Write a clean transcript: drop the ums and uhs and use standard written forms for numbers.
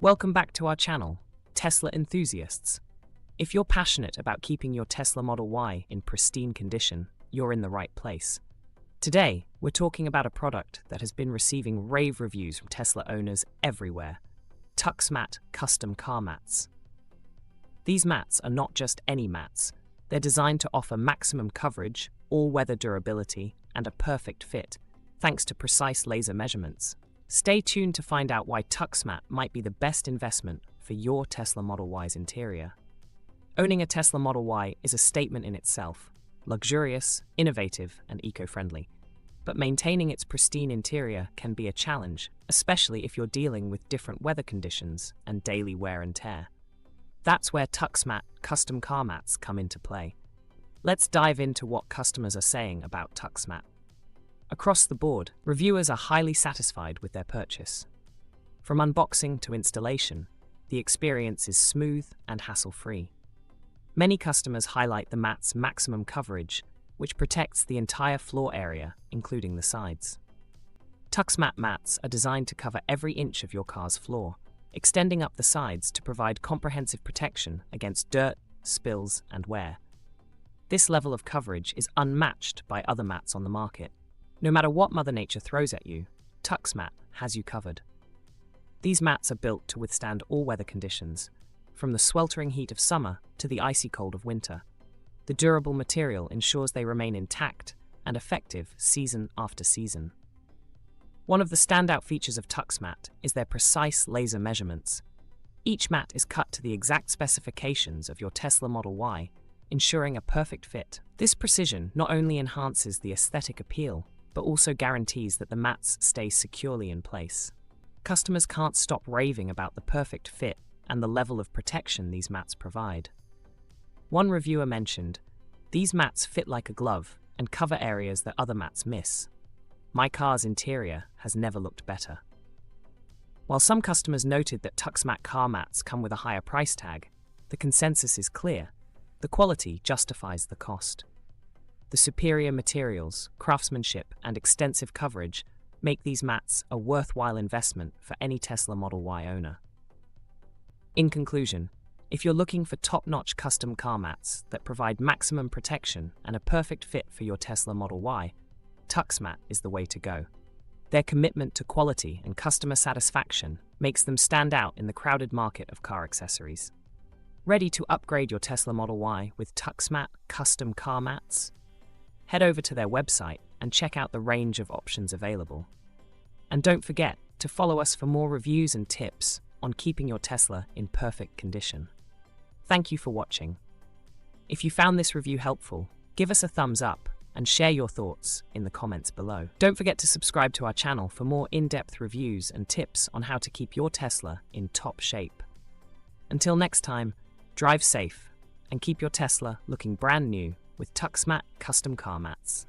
Welcome back to our channel, Tesla enthusiasts. If you're passionate about keeping your Tesla Model Y in pristine condition, you're in the right place. Today, we're talking about a product that has been receiving rave reviews from Tesla owners everywhere: TuxMat custom car mats. These mats are not just any mats. They're designed to offer maximum coverage, all-weather durability, and a perfect fit, thanks to precise laser measurements. Stay tuned to find out why TuxMat might be the best investment for your Tesla Model Y's interior. Owning a Tesla Model Y is a statement in itself: luxurious, innovative, and eco-friendly. But maintaining its pristine interior can be a challenge, especially if you're dealing with different weather conditions and daily wear and tear. That's where TuxMat custom car mats come into play. Let's dive into what customers are saying about TuxMat. Across the board, reviewers are highly satisfied with their purchase. From unboxing to installation, the experience is smooth and hassle-free. Many customers highlight the mat's maximum coverage, which protects the entire floor area, including the sides. TuxMat mats are designed to cover every inch of your car's floor, extending up the sides to provide comprehensive protection against dirt, spills, and wear. This level of coverage is unmatched by other mats on the market. No matter what Mother Nature throws at you, TuxMat has you covered. These mats are built to withstand all weather conditions, from the sweltering heat of summer to the icy cold of winter. The durable material ensures they remain intact and effective season after season. One of the standout features of TuxMat is their precise laser measurements. Each mat is cut to the exact specifications of your Tesla Model Y, ensuring a perfect fit. This precision not only enhances the aesthetic appeal, but also guarantees that the mats stay securely in place. Customers can't stop raving about the perfect fit and the level of protection these mats provide. One reviewer mentioned, "These mats fit like a glove and cover areas that other mats miss. My car's interior has never looked better." While some customers noted that TuxMat car mats come with a higher price tag, the consensus is clear: the quality justifies the cost. The superior materials, craftsmanship, and extensive coverage make these mats a worthwhile investment for any Tesla Model Y owner. In conclusion, if you're looking for top-notch custom car mats that provide maximum protection and a perfect fit for your Tesla Model Y, TuxMat is the way to go. Their commitment to quality and customer satisfaction makes them stand out in the crowded market of car accessories. Ready to upgrade your Tesla Model Y with TuxMat custom car mats? Head over to their website and check out the range of options available. And don't forget to follow us for more reviews and tips on keeping your Tesla in perfect condition. Thank you for watching. If you found this review helpful, give us a thumbs up and share your thoughts in the comments below. Don't forget to subscribe to our channel for more in-depth reviews and tips on how to keep your Tesla in top shape. Until next time, drive safe and keep your Tesla looking brand new with TuxMat custom car mats.